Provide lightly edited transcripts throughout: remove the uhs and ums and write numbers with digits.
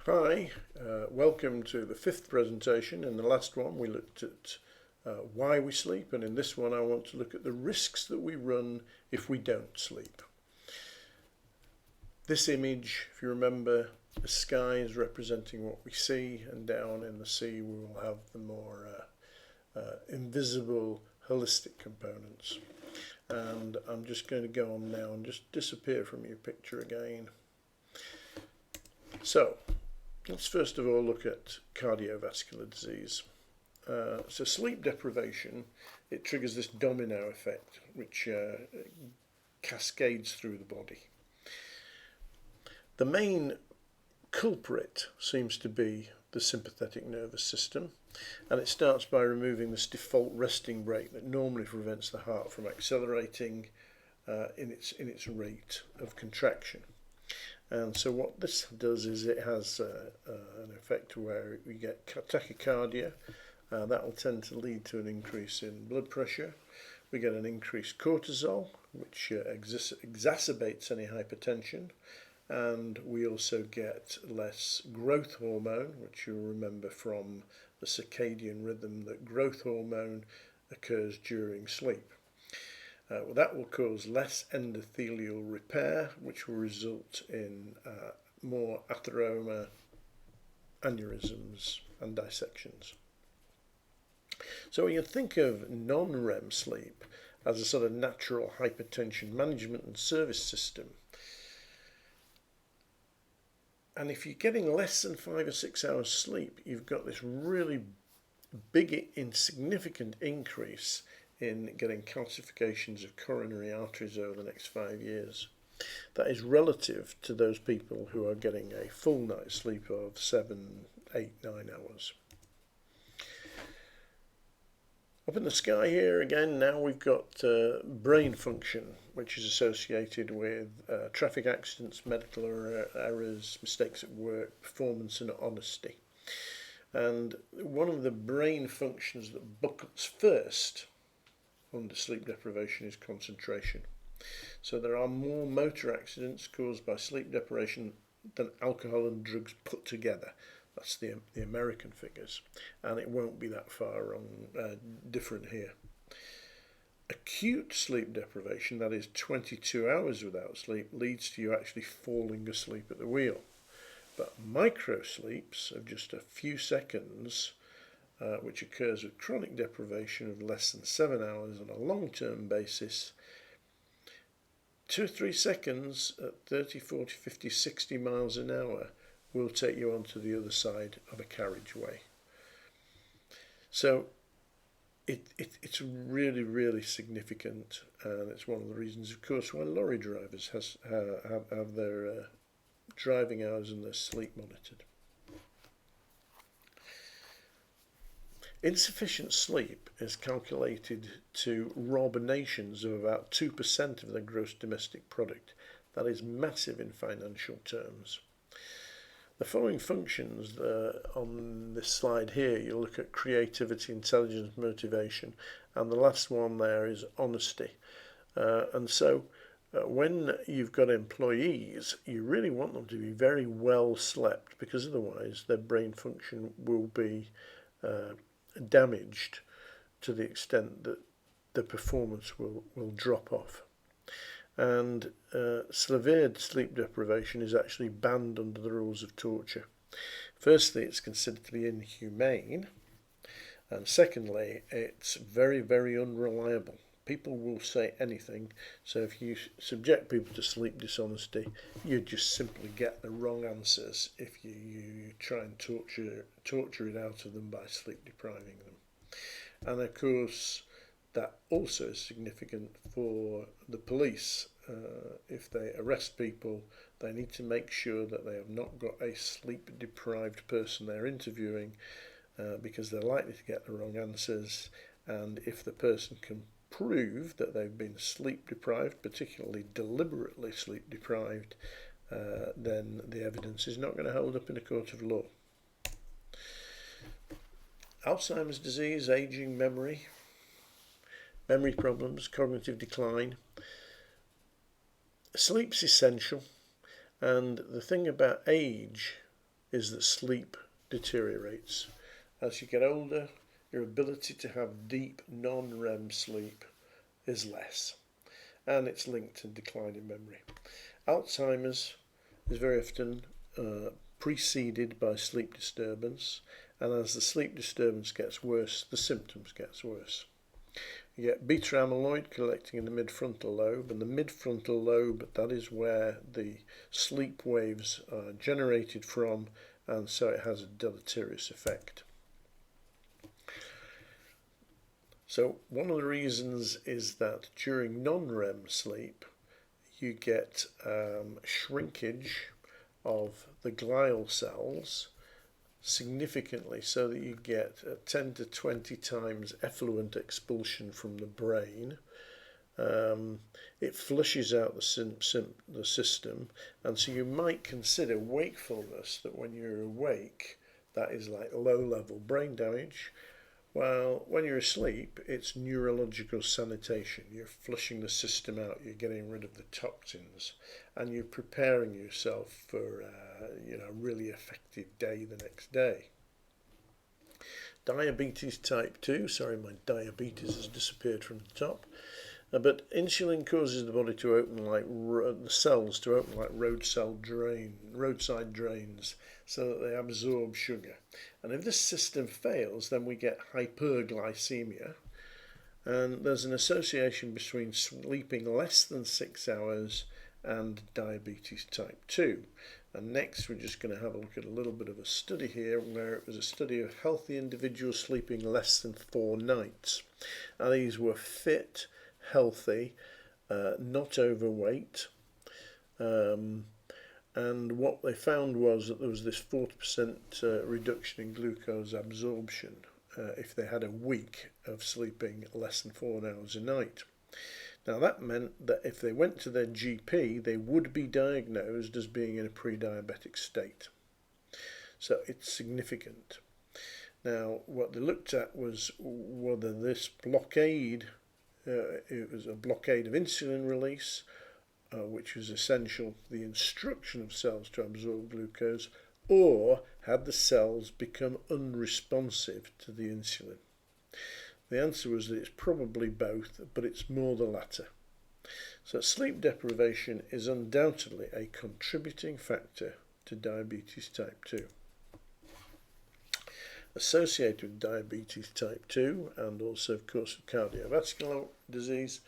Hi, welcome to the fifth presentation. In the last one we looked at why we sleep, and in this one I want to look at the risks that we run if we don't sleep. This image, if you remember, the sky is representing what we see, and down in the sea we will have the more invisible holistic components. And I'm just going to go on now and just disappear from your picture again. So, let's first of all look at cardiovascular disease. So sleep deprivation, it triggers this domino effect which cascades through the body. The main culprit seems to be the sympathetic nervous system, and it starts by removing this default resting brake that normally prevents the heart from accelerating in its rate of contraction. And so what this does is it has an effect where we get tachycardia. That will tend to lead to an increase in blood pressure. We get an increased cortisol, which exacerbates any hypertension. And we also get less growth hormone, which you'll remember from the circadian rhythm, that growth hormone occurs during sleep. That will cause less endothelial repair, which will result in more atheroma, aneurysms and dissections. So when you think of non-REM sleep as a sort of natural hypertension management and service system, and if you're getting less than 5 or 6 hours sleep, you've got this really big, insignificant increase in getting calcifications of coronary arteries over the next 5 years. That is relative to those people who are getting a full night's sleep of 7, 8, 9 hours. Up in the sky here again, now we've got brain function, which is associated with traffic accidents, medical errors, mistakes at work, performance and honesty. And one of the brain functions that buckles first under sleep deprivation is concentration. So there are more motor accidents caused by sleep deprivation than alcohol and drugs put together. That's the American figures, and it won't be that far different here. Acute sleep deprivation, that is 22 hours without sleep, leads to you actually falling asleep at the wheel. But micro sleeps of just a few seconds, which occurs with chronic deprivation of less than 7 hours on a long-term basis, 2 or 3 seconds at 30, 40, 50, 60 miles an hour will take you onto the other side of a carriageway. So it's really, really significant, and it's one of the reasons, of course, why lorry drivers have their driving hours and their sleep monitored. Insufficient sleep is calculated to rob nations of about 2% of their gross domestic product. That is massive in financial terms. The following functions on this slide here, you'll look at creativity, intelligence, motivation, and the last one there is honesty. And so when you've got employees, you really want them to be very well slept, because otherwise their brain function will be damaged to the extent that the performance will drop off. And severe sleep deprivation is actually banned under the rules of torture. Firstly, it's considered to be inhumane, and secondly, it's very, very unreliable. People will say anything, so if you subject people to sleep dishonesty, you just simply get the wrong answers if you try and torture it out of them by sleep depriving them. And of course, that also is significant for the police. If they arrest people, they need to make sure that they have not got a sleep deprived person they're interviewing, because they're likely to get the wrong answers. And if the person can prove that they've been sleep deprived, particularly deliberately sleep deprived, then the evidence is not going to hold up in a court of law. Alzheimer's disease, aging, memory problems, cognitive decline. Sleep's essential, and the thing about age is that sleep deteriorates. As you get older, your ability to have deep non-REM sleep is less, and it's linked to decline in memory. Alzheimer's is very often preceded by sleep disturbance, and as the sleep disturbance gets worse, the symptoms get worse. You get beta amyloid collecting in the midfrontal lobe, and the midfrontal lobe, that is where the sleep waves are generated from, and so it has a deleterious effect. So one of the reasons is that during non-REM sleep, you get shrinkage of the glial cells significantly, so that you get 10 to 20 times effluent expulsion from the brain. It flushes out the system, and so you might consider wakefulness, that when you're awake, that is like low-level brain damage. Well, when you're asleep, it's neurological sanitation. You're flushing the system out, you're getting rid of the toxins, and you're preparing yourself for a really effective day the next day. Diabetes type 2, sorry, my diabetes has disappeared from the top. But insulin causes the body to open the cells to open like roadside drains, so that they absorb sugar. And if this system fails, then we get hyperglycemia. And there's an association between sleeping less than 6 hours and diabetes type 2. And next we're just going to have a look at a little bit of a study here, where it was a study of healthy individuals sleeping less than 4 nights. Now these were fit, healthy, not overweight, and what they found was that there was this 40% reduction in glucose absorption if they had a week of sleeping less than 4 hours a night. Now that meant that if they went to their GP, they would be diagnosed as being in a pre-diabetic state. So it's significant. Now what they looked at was whether this blockade, it was a blockade of insulin release, which was essential for the instruction of cells to absorb glucose, or had the cells become unresponsive to the insulin. The answer was that it's probably both, but it's more the latter. So sleep deprivation is undoubtedly a contributing factor to diabetes type 2. Associated with diabetes type 2 and also of course cardiovascular disease,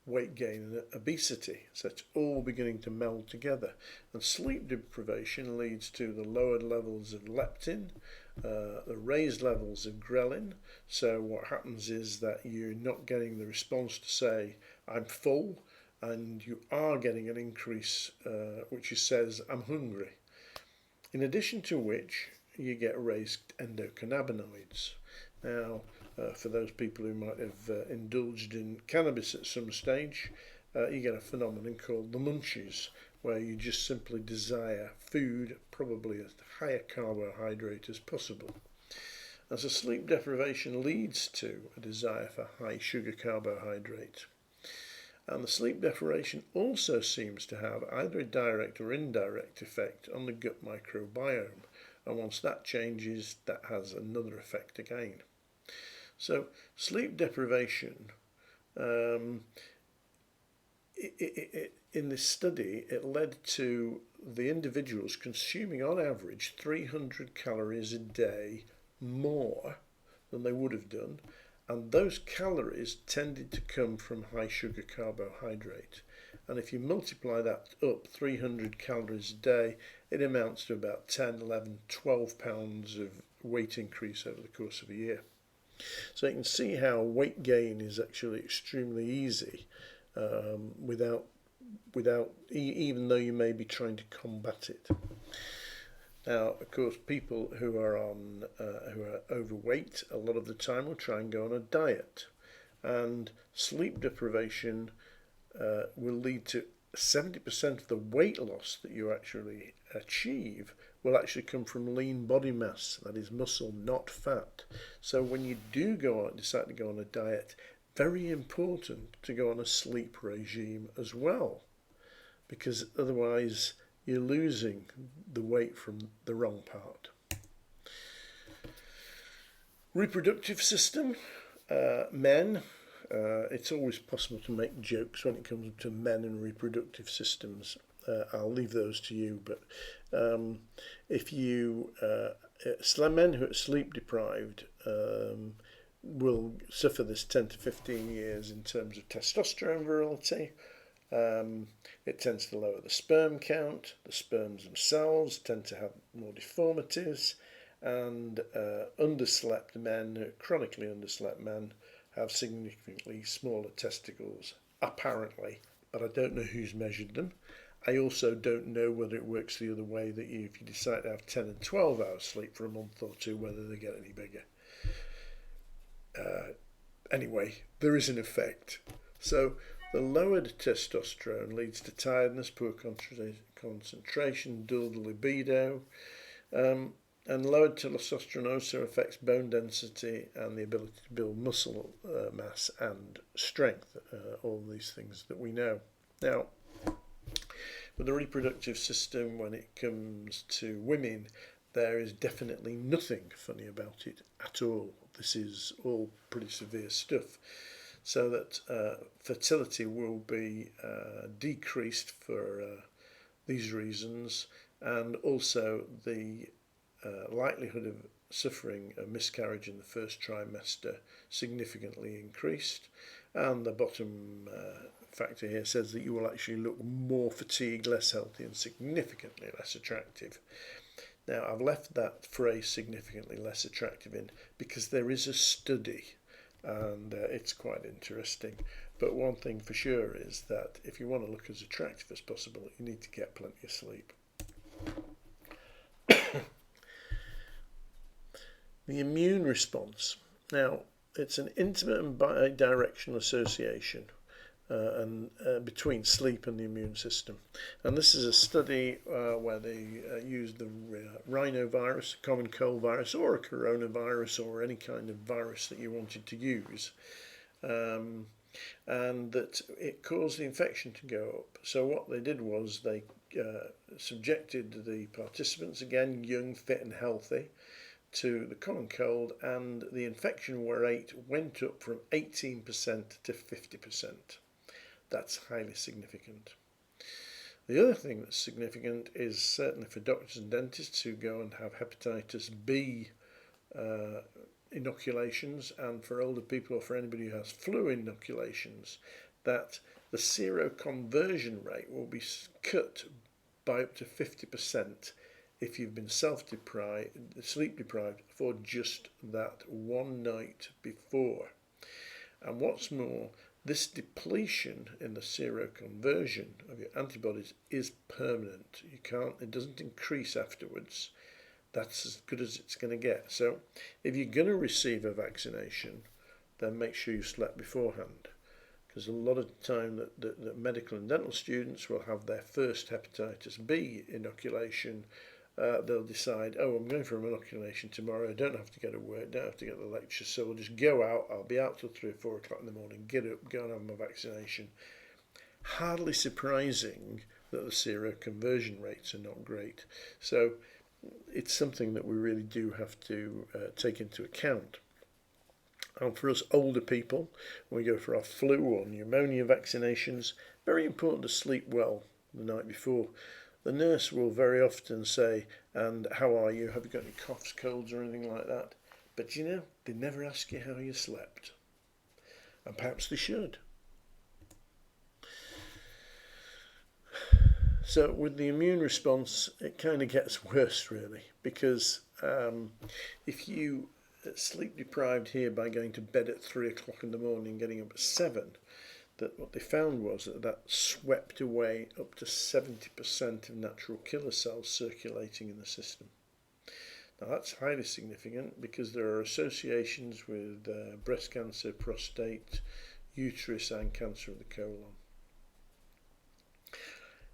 weight gain and obesity. So it's all beginning to meld together, and sleep deprivation leads to the lowered levels of leptin, the raised levels of ghrelin. So what happens is that you're not getting the response to say I'm full, and you are getting an increase which says I'm hungry. In addition to which you get raised endocannabinoids. Now, for those people who might have indulged in cannabis at some stage, you get a phenomenon called the munchies, where you just simply desire food, probably as high a carbohydrate as possible. And so sleep deprivation leads to a desire for high sugar carbohydrate. And the sleep deprivation also seems to have either a direct or indirect effect on the gut microbiome. And once that changes, that has another effect again. So sleep deprivation, in this study, it led to the individuals consuming on average 300 calories a day more than they would have done, and those calories tended to come from high sugar carbohydrate. And if you multiply that up, 300 calories a day, it amounts to about 10, 11, 12 pounds of weight increase over the course of a year. So you can see how weight gain is actually extremely easy even though you may be trying to combat it. Now, of course, people who are overweight a lot of the time will try and go on a diet, and sleep deprivation will lead to 70% of the weight loss that you actually achieve will actually come from lean body mass, that is muscle, not fat. So when you do decide to go on a diet, very important to go on a sleep regime as well, because otherwise you're losing the weight from the wrong part. Reproductive system, men. It's always possible to make jokes when it comes to men and reproductive systems. I'll leave those to you, but if you men who are sleep deprived will suffer this 10 to 15 years in terms of testosterone virility. It tends to lower the sperm count. The sperms themselves tend to have more deformities, and underslept men, chronically underslept men, have significantly smaller testicles, apparently, but I don't know who's measured them. I also don't know whether it works the other way, that if you decide to have 10 and 12 hours sleep for a month or two, whether they get any bigger. Anyway, there is an effect. So the lowered testosterone leads to tiredness, poor concentration, dull libido, and lowered testosterone also affects bone density and the ability to build muscle mass and strength, all these things that we know. Now, with the reproductive system, when it comes to women, there is definitely nothing funny about it at all. This is all pretty severe stuff. So that fertility will be decreased for these reasons, and also the likelihood of suffering a miscarriage in the first trimester significantly increased. And the bottom factor here says that you will actually look more fatigued, less healthy, and significantly less attractive. Now, I've left that phrase significantly less attractive in because there is a study, and it's quite interesting. But one thing for sure is that if you want to look as attractive as possible, you need to get plenty of sleep. The immune response. Now, it's an intimate and bidirectional association between sleep and the immune system. And this is a study where they used the rhinovirus, a common cold virus, or a coronavirus, or any kind of virus that you wanted to use, and that it caused the infection to go up. So what they did was they subjected the participants, again young, fit and healthy, to the common cold, and the infection rate went up from 18% to 50%. That's highly significant. The other thing that's significant is certainly for doctors and dentists who go and have hepatitis B inoculations, and for older people or for anybody who has flu inoculations, that the seroconversion rate will be cut by up to 50% if you've been sleep deprived for just that one night before. And what's more, this depletion in the seroconversion of your antibodies is permanent. It doesn't increase afterwards. That's as good as it's going to get. So if you're going to receive a vaccination, then make sure you slept beforehand. Because a lot of the time that medical and dental students will have their first hepatitis B inoculation. They'll decide, I'm going for an inoculation tomorrow, I don't have to go to work, don't have to get the lecture, so I'll just go out, I'll be out till 3 or 4 o'clock in the morning, get up, go and have my vaccination. Hardly surprising that the seroconversion rates are not great. So it's something that we really do have to take into account. And for us older people, when we go for our flu or pneumonia vaccinations, very important to sleep well the night before. The nurse will very often say, and how are you? Have you got any coughs, colds or anything like that? But they never ask you how you slept. And perhaps they should. So with the immune response, it kind of gets worse really, because if you sleep deprived here by going to bed at 3 o'clock in the morning, getting up at 7, that what they found was that swept away up to 70% of natural killer cells circulating in the system. Now that's highly significant because there are associations with breast cancer, prostate, uterus and cancer of the colon.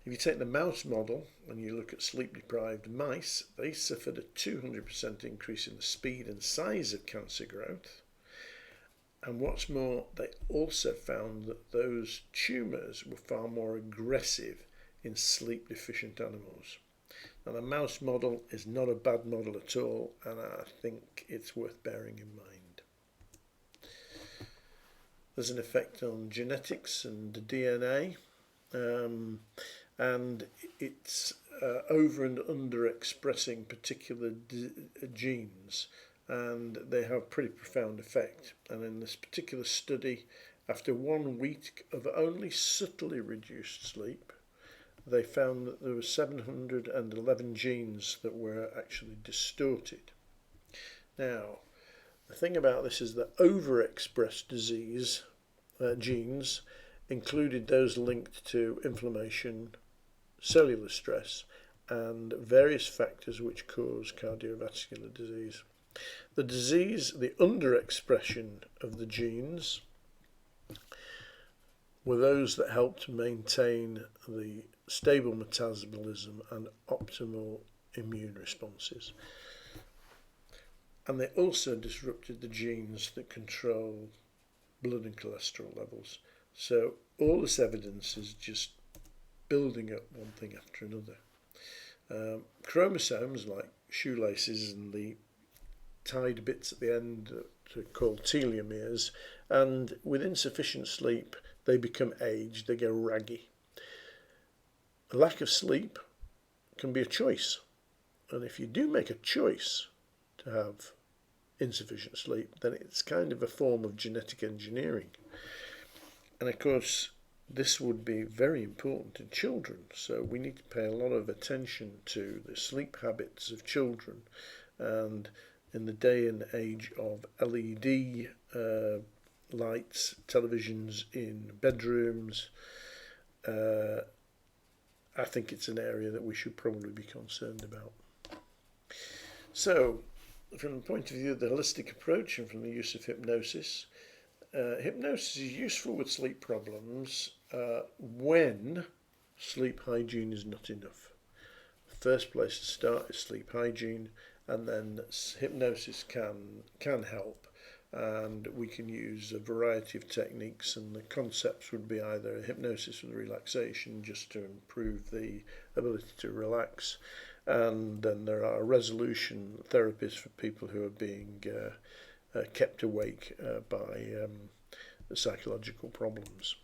If you take the mouse model and you look at sleep deprived mice, they suffered a 200% increase in the speed and size of cancer growth. And what's more, they also found that those tumours were far more aggressive in sleep deficient animals. Now, the mouse model is not a bad model at all, and I think it's worth bearing in mind. There's an effect on genetics and DNA, and it's over and under expressing particular genes, and they have pretty profound effect. And in this particular study, after 1 week of only subtly reduced sleep, they found that there were 711 genes that were actually distorted. Now, the thing about this is that overexpressed genes included those linked to inflammation, cellular stress, and various factors which cause cardiovascular disease. The underexpression of the genes were those that helped maintain the stable metabolism and optimal immune responses. And they also disrupted the genes that control blood and cholesterol levels. So all this evidence is just building up one thing after another. Chromosomes, like shoelaces and the tied bits at the end are called telomeres, and with insufficient sleep they become aged, they go raggy. A lack of sleep can be a choice, and if you do make a choice to have insufficient sleep, then it's kind of a form of genetic engineering. And of course, this would be very important in children, so we need to pay a lot of attention to the sleep habits of children. And in the day and age of LED lights, televisions in bedrooms, I think it's an area that we should probably be concerned about. So, from the point of view of the holistic approach and from the use of hypnosis, hypnosis is useful with sleep problems when sleep hygiene is not enough. The first place to start is sleep hygiene, and then hypnosis can help, and we can use a variety of techniques, and the concepts would be either hypnosis with relaxation just to improve the ability to relax, and then there are resolution therapies for people who are being kept awake by psychological problems.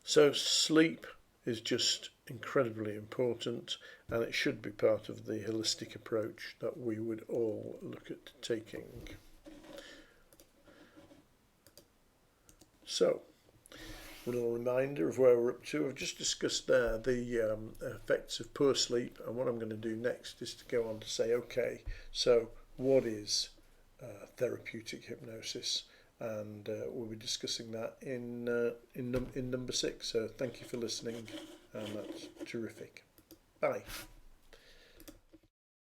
So sleep is just incredibly important, and it should be part of the holistic approach that we would all look at taking. So, a little reminder of where we're up to. I've just discussed there the effects of poor sleep, and what I'm going to do next is to go on to say, okay, so what is therapeutic hypnosis? And we'll be discussing that in number 6. So thank you for listening, and that's terrific. Bye.